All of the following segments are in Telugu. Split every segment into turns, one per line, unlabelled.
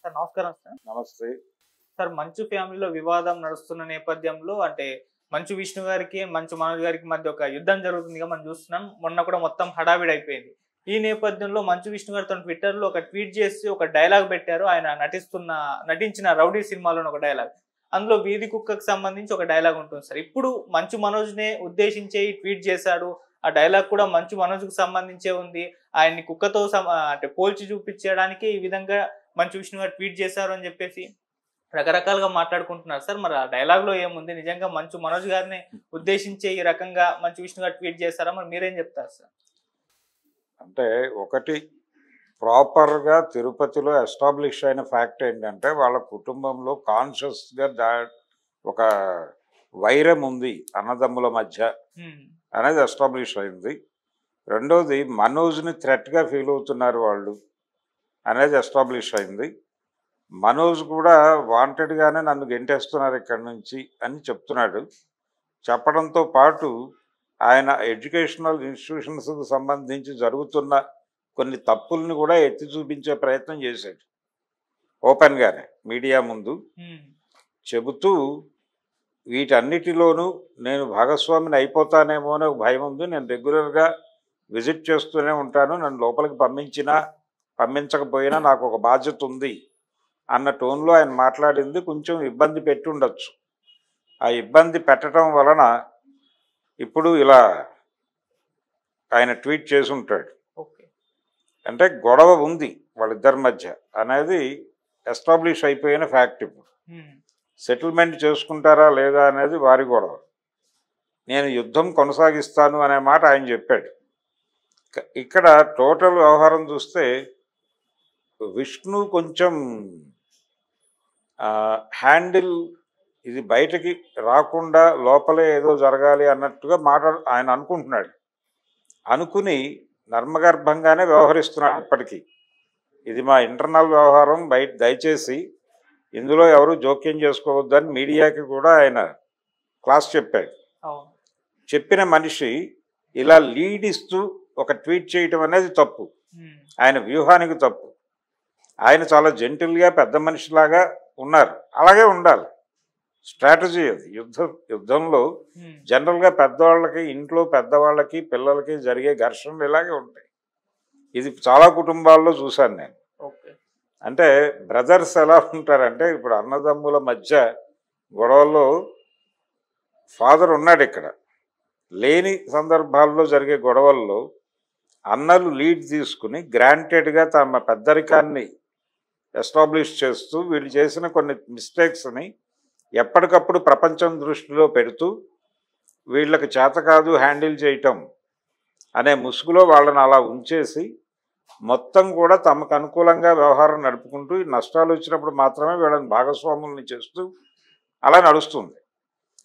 సార్ నమస్కారం సార్.
నమస్తే.
సార్ మంచు ఫ్యామిలీలో వివాదం నడుస్తున్న నేపథ్యంలో అంటే మంచు విష్ణు గారికి, మంచు మనోజ్ గారికి మధ్య ఒక యుద్ధం జరుగుతుందిగా మనం చూస్తున్నాం. మొన్న కూడా మొత్తం హడావిడి అయిపోయింది. ఈ నేపథ్యంలో మంచు విష్ణు గారు తన ట్విట్టర్‌లో ఒక ట్వీట్ చేసి ఒక డైలాగ్ పెట్టారు. ఆయన నటించిన 'రౌడీ' సినిమాలోని ఒక డైలాగ్. అందులో వీధి కుక్కకి సంబంధించి ఒక డైలాగ్ ఉంటుంది సార్. ఇప్పుడు మంచు మనోజ్‌నే ఉద్దేశించి ఈ ట్వీట్ చేశాడు. ఆ డైలాగ్ కూడా మంచు మనోజ్‌కి సంబంధించే ఉంది. ఆయన్ని కుక్కతో అంటే పోల్చి చూపించడానికి ఈ విధంగా మంచు విష్ణు గారు ట్వీట్ చేశారు అని చెప్పేసి రకరకాలుగా మాట్లాడుకుంటున్నారు సార్. మరి ఆ డైలాగ్‌లో ఏముంది? నిజంగా మంచు మనోజ్ గారిని ఉద్దేశించి ఈ రకంగా మంచు విష్ణు గారు ట్వీట్ చేశారా? మరి మీరేం చెప్తారు సార్?
అంటే ఒకటి ప్రాపర్‌గా తిరుపతిలో ఎస్టాబ్లిష్ అయిన ఫ్యాక్ట్ ఏంటంటే, వాళ్ళ కుటుంబంలో కాన్షియస్‌గా ఒక వైరం ఉంది అన్నదమ్ముల మధ్య
హ్మ్.
అనేది ఎస్టాబ్లిష్ అయింది. రెండోది మనోజ్‌ని థ్రెట్‌గా ఫీల్ అవుతున్నారు వాళ్ళు అనేది ఎస్టాబ్లిష్ అయింది. మనోజ్ కూడా వాంటెడ్‌గానే నన్ను గెంటేస్తున్నారు ఇక్కడి నుంచి అని చెప్తున్నాడు. చెప్పడంతో పాటు ఆయన ఎడ్యుకేషనల్ ఇన్స్టిట్యూషన్స్‌కి సంబంధించి జరుగుతున్న కొన్ని తప్పుల్ని కూడా ఎత్తి చూపించే ప్రయత్నం చేశాడు. ఓపెన్‌గానే మీడియా ముందు
హ్మ్.
చెబుతూ వీటన్నిటిలోనూ నేను భాగస్వామిని అయిపోతానేమో అనే ఒక భయం ఉంది. నేను రెగ్యులర్‌గా విజిట్ చేస్తూనే ఉంటాను. నన్ను లోపలికి పంపించకపోయినా నాకు ఒక బాధ్యత ఉంది అన్న టోన్‌లో ఆయన మాట్లాడింది కొంచెం ఇబ్బంది పెట్టుండొచ్చు. ఆ ఇబ్బంది పెట్టడం వలన ఇప్పుడు ఇలా ఆయన ట్వీట్ చేసుంటాడు.
ఓకే.
అంటే గొడవ ఉంది వాళ్ళిద్దరి మధ్య అనేది ఎస్టాబ్లిష్ అయిపోయిన ఫ్యాక్ట్. ఇప్పుడు
హ్మ్.
సెటిల్మెంట్ చేసుకుంటారా లేదా అనేది వారి గొడవ. నేను యుద్ధం కొనసాగిస్తాను అనే మాట ఆయన చెప్పాడు. ఇక్కడ టోటల్ వ్యవహారం చూస్తే విష్ణు కొంచెం హ్యాండిల్ ఇది బయటకి రాకుండా లోపలే ఏదో జరగాలి అన్నట్టుగా ఆయన అనుకుంటున్నాడు. అనుకుని నర్మగర్భంగానే వ్యవహరిస్తున్నాడు ఇప్పటికీ. ఇది మా ఇంటర్నల్ వ్యవహారం, బయట దయచేసి ఇందులో ఎవరు జోక్యం చేసుకోవద్దని మీడియాకి కూడా ఆయన క్లాస్ చెప్పాడు.
అవును.
చెప్పిన మనిషి ఇలా లీడ్ ఇస్తూ ఒక ట్వీట్ చేయటం అనేది తప్పు.
హ్మ్.
ఆయన వ్యూహానికి తప్పు. ఆయన చాలా జెంటిల్గా పెద్ద మనిషిలాగా ఉన్నారు. అలాగే ఉండాలి. స్ట్రాటజీ అది. యుద్ధంలో
హ్మ్.
జనరల్గా పెద్దవాళ్ళకి, ఇంట్లో పెద్దవాళ్ళకి పిల్లలకి జరిగే ఘర్షణలు ఇలాగే ఉంటాయి. ఇది చాలా కుటుంబాల్లో చూశాను నేను.
ఓకే.
అంటే బ్రదర్స్ ఎలా ఉంటారంటే, ఇప్పుడు అన్నదమ్ముల మధ్య గొడవల్లో ఫాదర్ ఉన్నాడు ఇక్కడ. లేని సందర్భాల్లో జరిగే గొడవల్లో అన్నలు లీడ్ తీసుకుని గ్రాంటెడ్గా తమ పెద్దరికాన్ని ఎస్టాబ్లిష్ చేస్తూ వీళ్ళు చేసిన కొన్ని మిస్టేక్స్ని ఎప్పటికప్పుడు ప్రపంచం దృష్టిలో పెడుతూ వీళ్ళకి చేత కాదు హ్యాండిల్ చేయటం అనే ముసుగులో వాళ్ళని అలా ఉంచేసి మొత్తం కూడా తమకు అనుకూలంగా వ్యవహారం నడుపుకుంటూ నష్టాలు వచ్చినప్పుడు మాత్రమే వీళ్ళని భాగస్వాముల్ని చేస్తూ అలా నడుస్తుంది.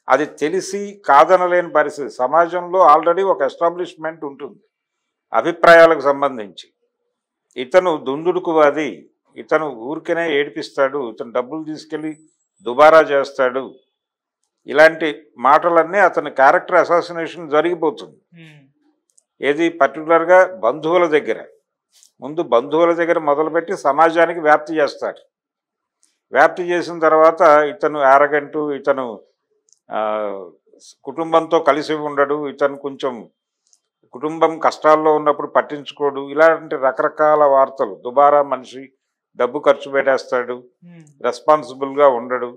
అది తెలిసి కాదనలేని పరిస్థితి. సమాజంలో ఆల్రెడీ ఒక ఎస్టాబ్లిష్మెంట్ ఉంటుంది అభిప్రాయాలకు సంబంధించి. ఇతను దుందుడుకువాది, ఇతను ఊరికనే ఏడిపిస్తాడు, ఇతను డబ్బులు తీసుకెళ్ళి దుబారా చేస్తాడు, ఇలాంటి మాటలన్నీ అతని క్యారెక్టర్ అసాసినేషన్ జరిగిపోతుంది. ఏది పర్టికులర్గా బంధువుల దగ్గర. ముందు బంధువుల దగ్గర మొదలుపెట్టి సమాజానికి వ్యాప్తి చేస్తాడు. వ్యాప్తి చేసిన తర్వాత ఇతను యారగంటు, ఇతను కుటుంబంతో కలిసి ఉండడు, ఇతను కొంచెం కుటుంబం కష్టాల్లో ఉన్నప్పుడు పట్టించుకోడు, ఇలాంటి రకరకాల వార్తలు. దుబారా మనిషి, డబ్బు ఖర్చు పెట్టేస్తాడు, రెస్పాన్సిబుల్గా ఉండడు,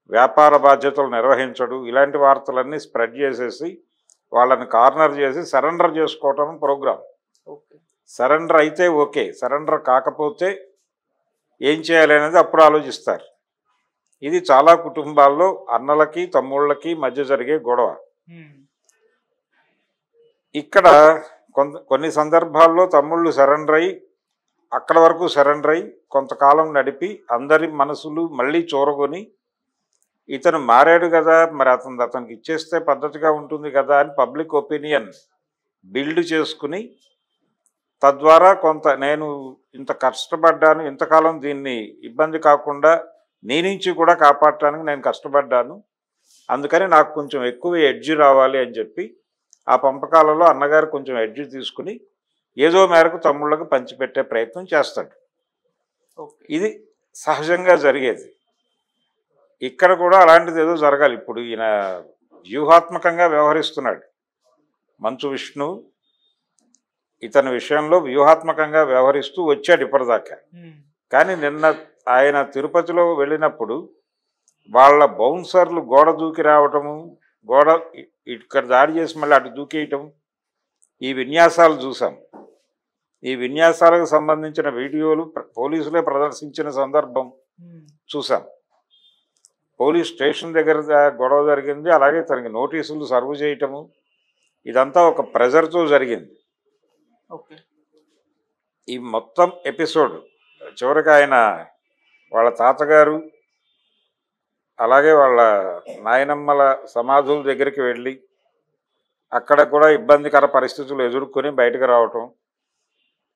వ్యాపార బాధ్యతలు నిర్వహించడు, ఇలాంటి వార్తలన్నీ స్ప్రెడ్ చేసేసి వాళ్ళని కార్నర్ చేసి సరెండర్ చేసుకోవటం ప్రోగ్రాం. సరెండర్ అయితే ఓకే, సరెండర్ కాకపోతే ఏం చేయాలి అనేది అప్పుడు ఆలోచిస్తారు. ఇది చాలా కుటుంబాల్లో అన్నలకి తమ్ముళ్ళకి మధ్య జరిగే గొడవ. ఇక్కడ కొన్ని సందర్భాల్లో తమ్ముళ్ళు సరెండర్ అయ్యి అక్కడ వరకు సరెండర్ అయ్యి కొంతకాలం నడిపి అందరి మనసులు మళ్ళీ చూరగొని ఇతను మారాడు కదా, మరి అతనికి ఇచ్చేస్తే పద్ధతిగా ఉంటుంది కదా అని పబ్లిక్ ఒపీనియన్ బిల్డ్ చేసుకుని తద్వారా కొంత నేను ఇంత కష్టపడ్డాను, ఇంతకాలం దీన్ని ఇబ్బంది కాకుండా నీ నుంచి కూడా కాపాడటానికి నేను కష్టపడ్డాను, అందుకని నాకు కొంచెం ఎక్కువ ఎడ్జ్ రావాలి అని చెప్పి ఆ పంపకాలలో అన్నగారు కొంచెం ఎడ్జ్ తీసుకుని ఏదో మేరకు తమ్ముళ్ళకు పంచిపెట్టే ప్రయత్నం చేస్తాడు. ఇది సహజంగా జరిగేది. ఇక్కడ కూడా అలాంటిది ఏదో జరగాలి. ఇప్పుడు ఈయన వ్యూహాత్మకంగా వ్యవహరిస్తున్నాడు. మంచు విష్ణు ఇతని విషయంలో వ్యూహాత్మకంగా వ్యవహరిస్తూ వచ్చాడు ఇప్పటిదాకా. కానీ నిన్న ఆయన తిరుపతిలో వెళ్ళినప్పుడు వాళ్ళ బౌన్సర్లు గోడ దూకి రావటము, గోడ ఇక్కడ దాడి చేసి మళ్ళీ అటు దూకేయటం, ఈ విన్యాసాలు చూసాం. ఈ విన్యాసాలకు సంబంధించిన వీడియోలు పోలీసులే ప్రదర్శించిన సందర్భం చూసాం. పోలీస్ స్టేషన్ దగ్గర గొడవ జరిగింది. అలాగే తనకి నోటీసులు సర్వ్ చేయటము, ఇదంతా ఒక ప్రెజర్తో జరిగింది. ఈ మొత్తం ఎపిసోడ్ చివరికి ఆయన వాళ్ళ తాతగారు అలాగే వాళ్ళ నాయనమ్మల సమాధుల దగ్గరికి వెళ్ళి అక్కడ కూడా ఇబ్బందికర పరిస్థితులు ఎదుర్కొని బయటకు రావటం,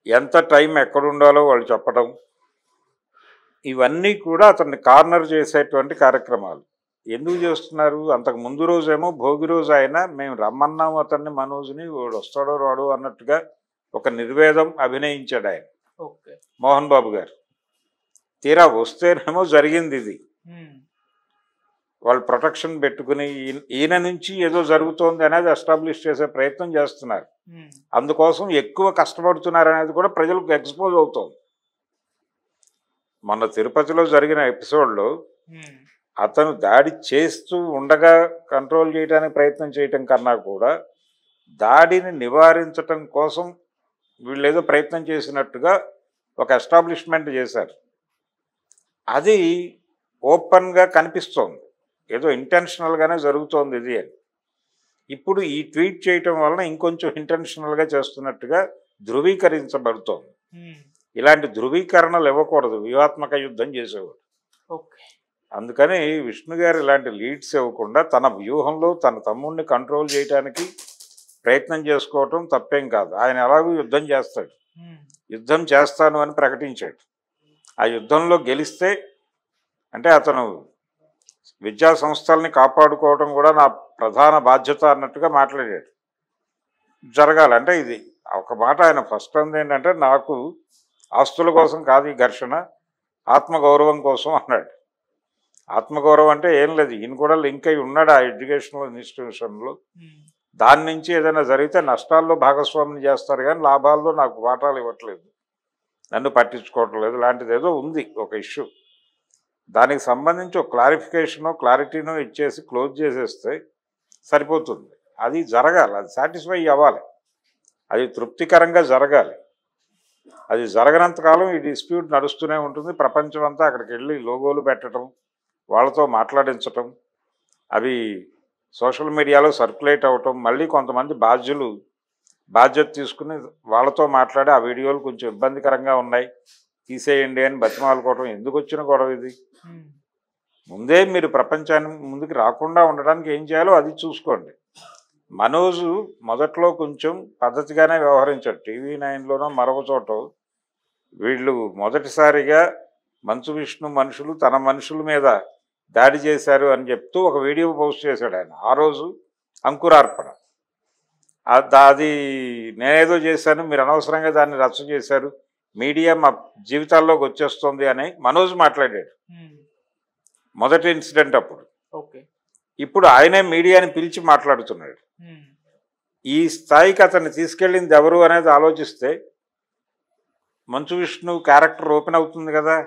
ఎంత టైం ఎక్కడుండాలో వాళ్ళు చెప్పటం, ఇవన్నీ కూడా అతన్ని కార్నర్ చేసేటువంటి కార్యక్రమాలు. ఎందుకు చేస్తున్నారు? అంతకు ముందు రోజేమో భోగి రోజు ఆయన మేము రమ్మన్నాము అతన్ని, మనోజ్ని, వాడు వస్తాడో రాడు అన్నట్టుగా ఒక నిర్వేదం అభినయించాడు ఆయన, మోహన్ బాబు గారు. తీరా వస్తేనేమో జరిగింది ఇది. వాళ్ళు ప్రొటెక్షన్ పెట్టుకుని ఈయన నుంచి ఏదో జరుగుతోంది అనేది ఎస్టాబ్లిష్ చేసే ప్రయత్నం చేస్తున్నారు. అందుకోసం ఎక్కువ కష్టపడుతున్నారు అనేది కూడా ప్రజలకు ఎక్స్పోజ్ అవుతోంది. మొన్న తిరుపతిలో జరిగిన ఎపిసోడ్లో అతను దాడి చేస్తూ ఉండగా కంట్రోల్ చేయడానికి ప్రయత్నం చేయటం కన్నా కూడా దాడిని నివారించటం కోసం వీళ్ళు ఏదో ప్రయత్నం చేసినట్టుగా ఒక ఎస్టాబ్లిష్మెంట్ చేశారు. అది ఓపెన్గా కనిపిస్తోంది, ఏదో ఇంటెన్షనల్గానే జరుగుతోంది ఇది అని. ఇప్పుడు ఈ ట్వీట్ చేయటం వలన ఇంకొంచెం ఇంటెన్షనల్గా చేస్తున్నట్టుగా ధృవీకరించబడుతోంది. ఇలాంటి ధృవీకరణలు ఇవ్వకూడదు వ్యూహాత్మక యుద్ధం చేసేవాడు. అందుకని విష్ణు గారు ఇలాంటి లీడ్స్ ఇవ్వకుండా తన వ్యూహంలో తన తమ్ముడిని కంట్రోల్ చేయడానికి ప్రయత్నం చేసుకోవటం తప్పేం కాదు. ఆయన ఎలాగూ యుద్ధం చేస్తాడు, యుద్ధం చేస్తాను అని ప్రకటించాడు. ఆ యుద్ధంలో గెలిస్తే అంటే అతను విద్యా సంస్థల్ని కాపాడుకోవడం కూడా నా ప్రధాన బాధ్యత అన్నట్టుగా మాట్లాడాడు. జరగాలంటే ఇది ఒక మాట ఆయన ఫస్ట్ అంది ఏంటంటే, నాకు ఆస్తుల కోసం కాదు ఈ ఘర్షణ, ఆత్మగౌరవం కోసం అన్నాడు. ఆత్మగౌరవం అంటే ఏం లేదు, ఈయన కూడా లింక్ అయి ఉన్నాడు ఆ ఎడ్యుకేషనల్ ఇన్స్టిట్యూషన్లో. దాని నుంచి ఏదైనా జరిగితే నష్టాల్లో భాగస్వామిని చేస్తారు కానీ లాభాల్లో నాకు వాటాలు ఇవ్వట్లేదు, నన్ను పట్టించుకోవటం లేదు, లాంటిది ఏదో ఉంది ఒక ఇష్యూ. దానికి సంబంధించి ఒక క్లారిఫికేషనో క్లారిటీనో ఇచ్చేసి క్లోజ్ చేసేస్తే సరిపోతుంది. అది జరగాలి, అది సాటిస్ఫై అవ్వాలి, అది తృప్తికరంగా జరగాలి. అది జరగనంతకాలం ఈ డిస్ప్యూట్ నడుస్తూనే ఉంటుంది. ప్రపంచం అంతా అక్కడికి వెళ్ళి లోగోలు పెట్టడం, వాళ్ళతో మాట్లాడించటం, అవి సోషల్ మీడియాలో సర్క్యులేట్ అవ్వటం, మళ్ళీ కొంతమంది బాధ్యత తీసుకుని వాళ్ళతో మాట్లాడి ఆ వీడియోలు కొంచెం ఇబ్బందికరంగా ఉన్నాయి తీసేయండి అని బతిమాలుకోవటం. ఎందుకు వచ్చిన గొడవ ఇది? ముందే మీరు ప్రపంచాన్ని ముందుకు రాకుండా ఉండడానికి ఏం చేయాలో అది చూసుకోండి. మనోజు మొదట్లో కొంచెం పద్ధతిగానే వ్యవహరించాడు. TV9లోనో మరొక చోట వీళ్ళు మొదటిసారిగా మంచు విష్ణు మనుషులు తన మనుషుల మీద దాడి చేశారు అని చెప్తూ ఒక వీడియో పోస్ట్ చేశాడు ఆయన. ఆ రోజు అంకురార్పణ. అది నేనేదో చేశాను, మీరు అనవసరంగా దాన్ని రచ్చ చేశారు, మీడియా మా జీవితాల్లోకి వచ్చేస్తుంది అని మనోజ్ మాట్లాడాడు మొదటి ఇన్సిడెంట్ అప్పుడు. ఇప్పుడు ఆయనే మీడియాని పిలిచి మాట్లాడుతున్నాడు. ఈ స్థాయికి అతన్ని తీసుకెళ్ళింది ఎవరు అనేది ఆలోచిస్తే మంచు విష్ణు క్యారెక్టర్ ఓపెన్ అవుతుంది కదా.